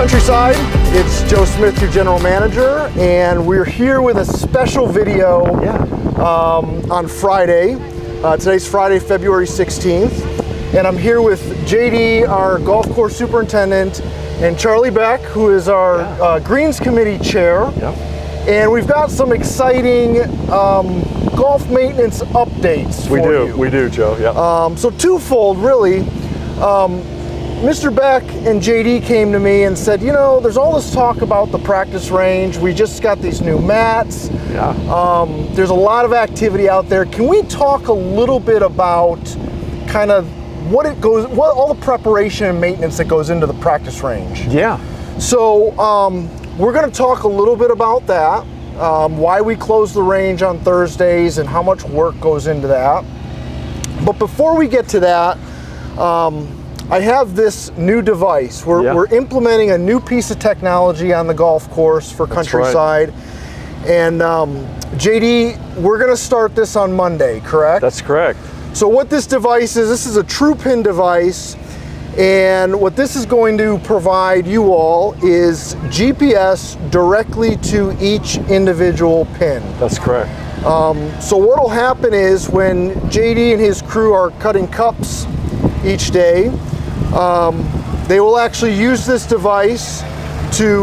Countryside, it's Joe Smith, your general manager, and we're here with a special video on Friday. Today's Friday, February 16th, and I'm here with JD, our golf course superintendent, and Charlie Beck, who is our Greens Committee chair. And we've got some exciting golf maintenance updates for you. We do, Joe. So twofold, really. Mr. Beck and JD came to me and said, you know, there's all this talk about the practice range. We just got these new mats. There's a lot of activity out there. Can we talk a little bit about kind of what all the preparation and maintenance that goes into the practice range? So we're going to talk a little bit about that, why we close the range on Thursdays and how much work goes into that. But before we get to that, I have this new device. We're implementing a new piece of technology on the golf course for Countryside. And JD, we're going to start this on Monday, correct? That's correct. So what this device is, this is a TruePin device. And what this is going to provide you all is GPS directly to each individual pin. That's correct. So what will happen is when JD and his crew are cutting cups each day, they will actually use this device to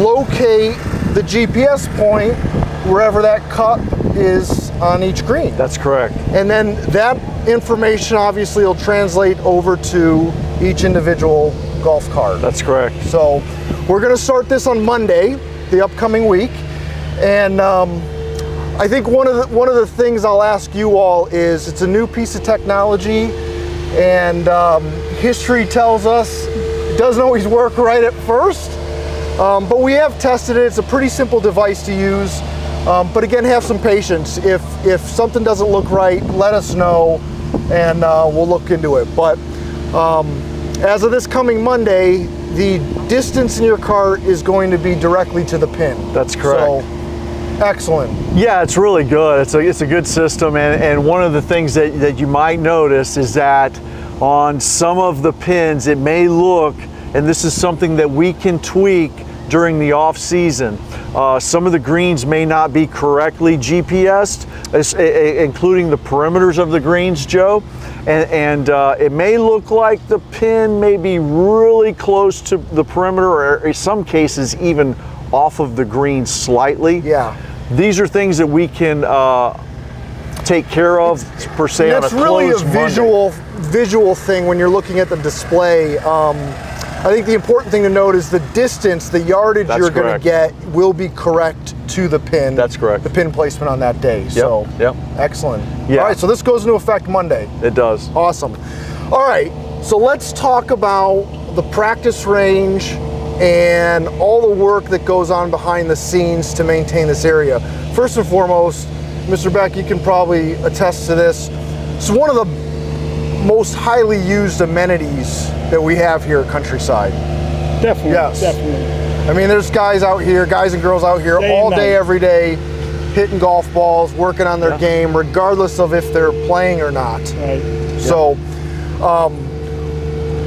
locate the GPS point wherever that cup is on each green. That's correct. And then that information obviously will translate over to each individual golf cart. That's correct. So we're going to start this on Monday, the upcoming week. And I think one of the things I'll ask you all is, it's a new piece of technology, and history tells us it doesn't always work right at first, but we have tested it. It's a pretty simple device to use, but again, have some patience. If something doesn't look right, let us know, and we'll look into it. But as of this coming Monday, the distance in your cart is going to be directly to the pin. That's correct. So, excellent. Yeah, it's really good. It's a good system, and one of the things that you might notice is that on some of the pins it may look, and this is something that we can tweak during the off season, some of the greens may not be correctly GPSed, including the perimeters of the greens, Joe, and it may look like the pin may be really close to the perimeter, or in some cases even off of the green slightly. These are things that we can take care of per se on a closed Monday. That's really a visual thing when you're looking at the display. I think the important thing to note is the distance, the yardage you're going to get will be correct to the pin. That's correct. The pin placement on that day. So, excellent. Yeah. All right, so this goes into effect Monday. It does. Awesome. All right, so let's talk about the practice range and all the work that goes on behind the scenes to maintain this area. First and foremost, Mr. Beck, you can probably attest to this. It's one of the most highly used amenities that we have here at Countryside. Definitely, yes. Definitely. I mean, there's guys out here, guys and girls out here all day, every day, hitting golf balls, working on their game, regardless of if they're playing or not. Right. So,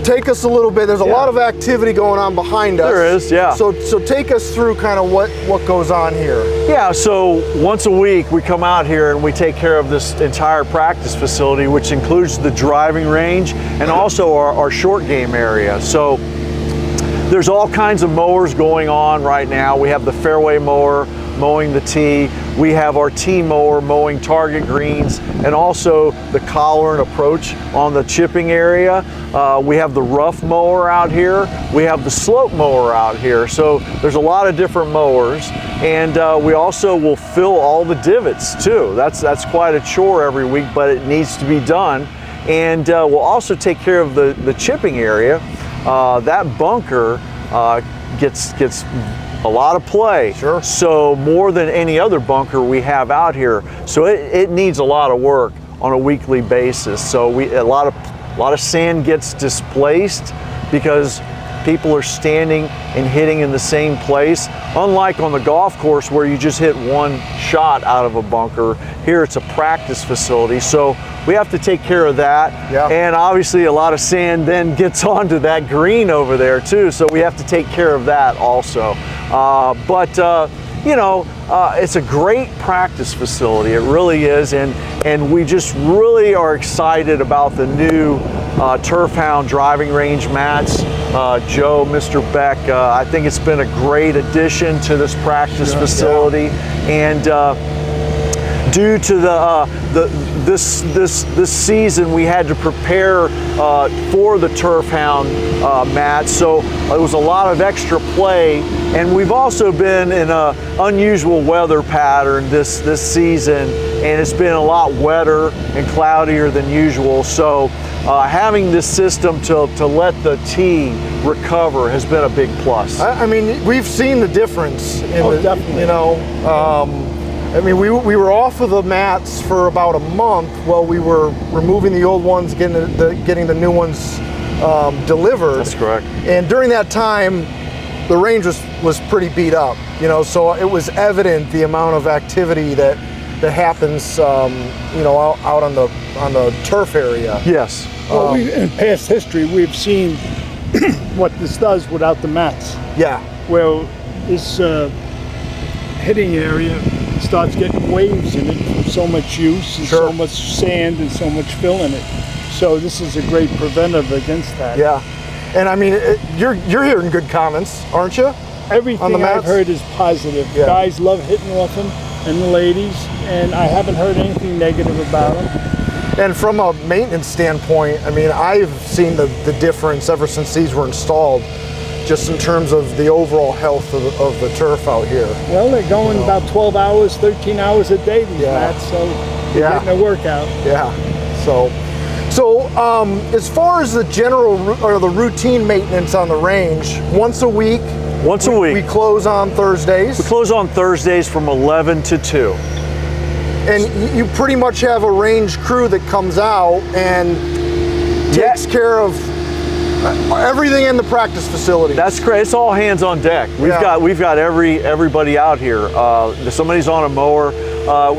take us a little bit. There's a lot of activity going on behind us. There is, yeah. So take us through kind of what goes on here. Yeah, so once a week we come out here and we take care of this entire practice facility, which includes the driving range and also our short game area. So there's all kinds of mowers going on right now. We have the fairway mower mowing the tee. We have our tee mower mowing target greens, and also the collar and approach on the chipping area. We have the rough mower out here. We have the slope mower out here. So there's a lot of different mowers, and we also will fill all the divots too. That's quite a chore every week, but it needs to be done. And we'll also take care of the chipping area. That bunker gets a lot of play. Sure. So more than any other bunker we have out here. So it needs a lot of work on a weekly basis. So a lot of sand gets displaced because people are standing and hitting in the same place. Unlike on the golf course where you just hit one shot out of a bunker, here it's a practice facility. So we have to take care of that. Yeah. And obviously a lot of sand then gets onto that green over there too. So we have to take care of that also. You know, it's a great practice facility. It really is. And we just really are excited about the new Turf Hound driving range mats. Joe, Mr. Beck, I think it's been a great addition to this practice facility. And due to this season, we had to prepare for the Turf Hound mats, so it was a lot of extra play. And we've also been in an unusual weather pattern this season, and it's been a lot wetter and cloudier than usual. So having this system to let the tee recover has been a big plus. I mean, we've seen the difference in definitely. you know. I mean, we were off of the mats for about a month while we were removing the old ones, getting the new ones delivered. That's correct. And during that time, the range was pretty beat up, you know. So it was evident the amount of activity that happens, you know, out on the turf area. Yes. Well, in past history, we've seen what this does without the mats. Yeah. Well, this hitting area starts getting waves in it from so much use and Sure. so much sand and so much fill in it. So this is a great preventive against that. Yeah. And I mean, you're hearing good comments, aren't you? Everything On the I've mats? heard is positive. Yeah. Guys love hitting off them, and the ladies, and I haven't heard anything negative about them. And from a maintenance standpoint, I mean, I've seen the difference ever since these were installed, just in terms of the overall health of the turf out here. Well, they're going about 12 hours, 13 hours a day, these Yeah. mats, so they're Yeah. getting a workout. Yeah. So as far as the general or the routine maintenance on the range, once a week. Once a week. We close on Thursdays. We close on Thursdays from 11 to 2. And you pretty much have a range crew that comes out and takes care of everything in the practice facility. That's great. It's all hands on deck. We've got everybody out here. Somebody's on a mower.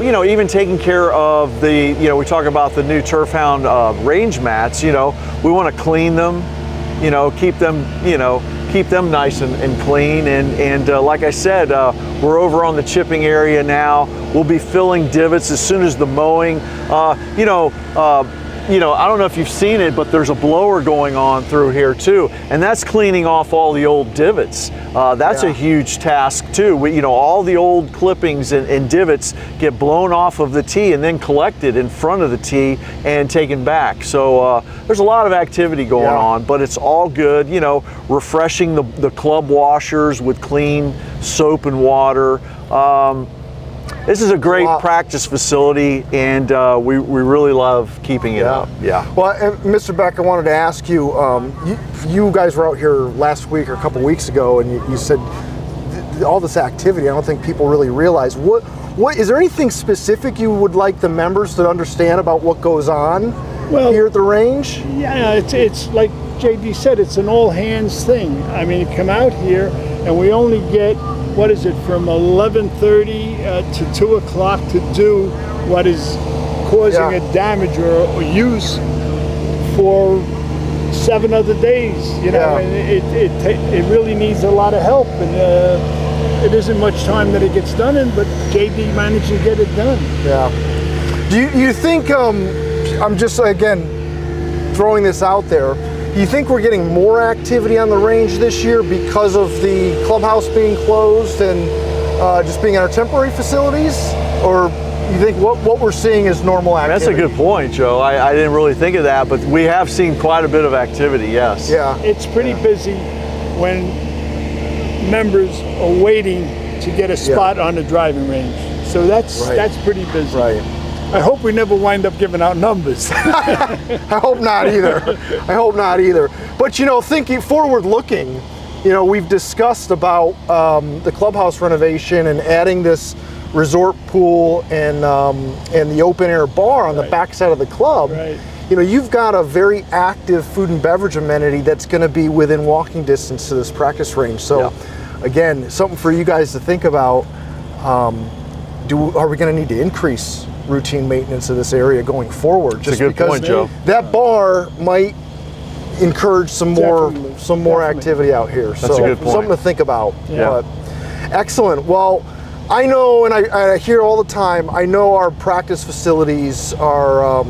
You know, even taking care of the. You know, we talk about the new Turf Hound range mats. You know, we want to clean them. You know, keep them. You know, keep them nice and clean. And like I said, we're over on the chipping area now. We'll be filling divots as soon as the mowing. You know, I don't know if you've seen it, but there's a blower going on through here too, and that's cleaning off all the old divots. That's a huge task too. You know, all the old clippings and divots get blown off of the tee and then collected in front of the tee and taken back. So there's a lot of activity going on, but it's all good. You know, refreshing the club washers with clean soap and water. This is a great practice facility, and we really love keeping it up. Yeah. Well, and Mr. Beck, I wanted to ask you, you guys were out here last week or a couple weeks ago, and you said all this activity, I don't think people really realize. What is there anything specific you would like the members to understand about what goes on here at the range? Yeah, it's like JD said, it's an all hands thing. I mean, you come out here and we only get, what is it, from 11:30 to 2 o'clock to do what is causing a damage or use for 7 other days, you know, and it really needs a lot of help, and it isn't much time that it gets done in, but JD managed to get it done. Yeah. Do you think, I'm just, again, throwing this out there, do you think we're getting more activity on the range this year because of the clubhouse being closed and just being in our temporary facilities? Or you think what we're seeing is normal activity? That's a good point, Joe. I didn't really think of that, but we have seen quite a bit of activity, yes. Yeah. It's pretty busy when members are waiting to get a spot on the driving range. So that's pretty busy. Right. I hope we never wind up giving out numbers. I hope not either. I hope not either. But, you know, thinking forward looking, you know, we've discussed about the clubhouse renovation and adding this resort pool and the open air bar on the backside of the club. Right. you know, you've got a very active food and beverage amenity that's going to be within walking distance to this practice range. So, again, something for you guys to think about. Are we going to need to increase routine maintenance of this area going forward? That's a good point, Joe. That bar might encourage some more activity out here. That's a good point. Something to think about. Yeah. But, excellent. Well, I know, and I hear all the time, I know our practice facilities are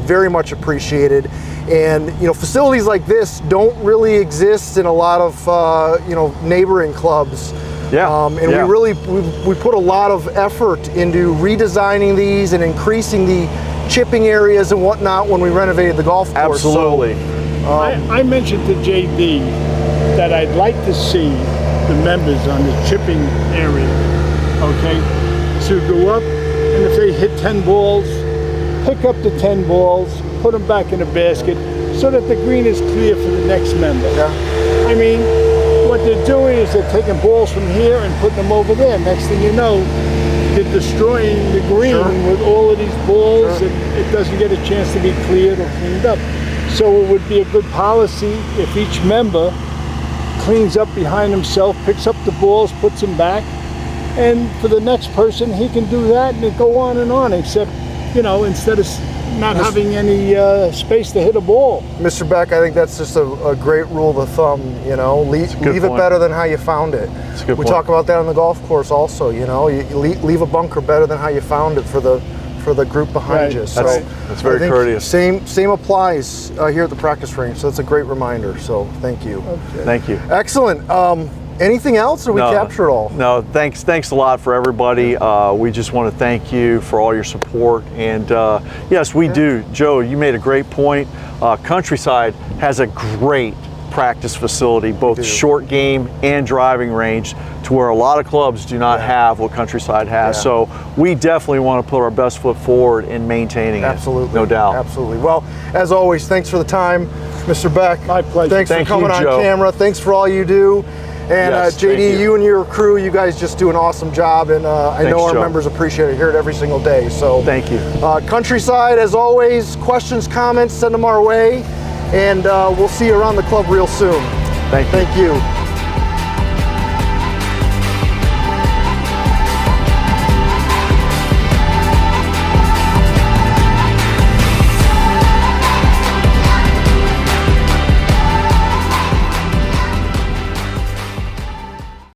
very much appreciated. And, you know, facilities like this don't really exist in a lot of, you know, neighboring clubs. Yeah. We put a lot of effort into redesigning these and increasing the chipping areas and whatnot when we renovated the golf course. Absolutely. I mentioned to JD that I'd like to see the members on the chipping area, okay, to go up, and if they hit 10 balls, pick up the 10 balls, put them back in a basket, so that the green is clear for the next member. Yeah. I mean, what they're doing is they're taking balls from here and putting them over there. Next thing you know, they're destroying the green with all of these balls, and it doesn't get a chance to be cleared or cleaned up. So it would be a good policy if each member cleans up behind himself, picks up the balls, puts them back, and for the next person, he can do that, and it go on and on, except, you know, instead of not having any space to hit a ball. Mr. Beck, I think that's just a great rule of thumb, you know, leave it better than how you found it. We talk about that on the golf course also, you know, you leave a bunker better than how you found it for the group behind you. So that's very courteous. Same applies here at the practice range, so that's a great reminder, so thank you. Okay. Thank you. Excellent. Anything else, or we captured it all? No, thanks a lot for everybody. We just want to thank you for all your support. And yes, we do. Joe, you made a great point. Countryside has a great practice facility, both short game and driving range, to where a lot of clubs do not have what Countryside has. So we definitely want to put our best foot forward in maintaining it. Absolutely. No doubt. Absolutely. Well, as always, thanks for the time, Mr. Beck. My pleasure. Thanks for coming on camera. Thanks for all you do. And JD, you and your crew, you guys just do an awesome job, and I know our members appreciate it, hear it every single day. So thank you. Countryside, as always, questions, comments, send them our way, and we'll see you around the club real soon. Thank you.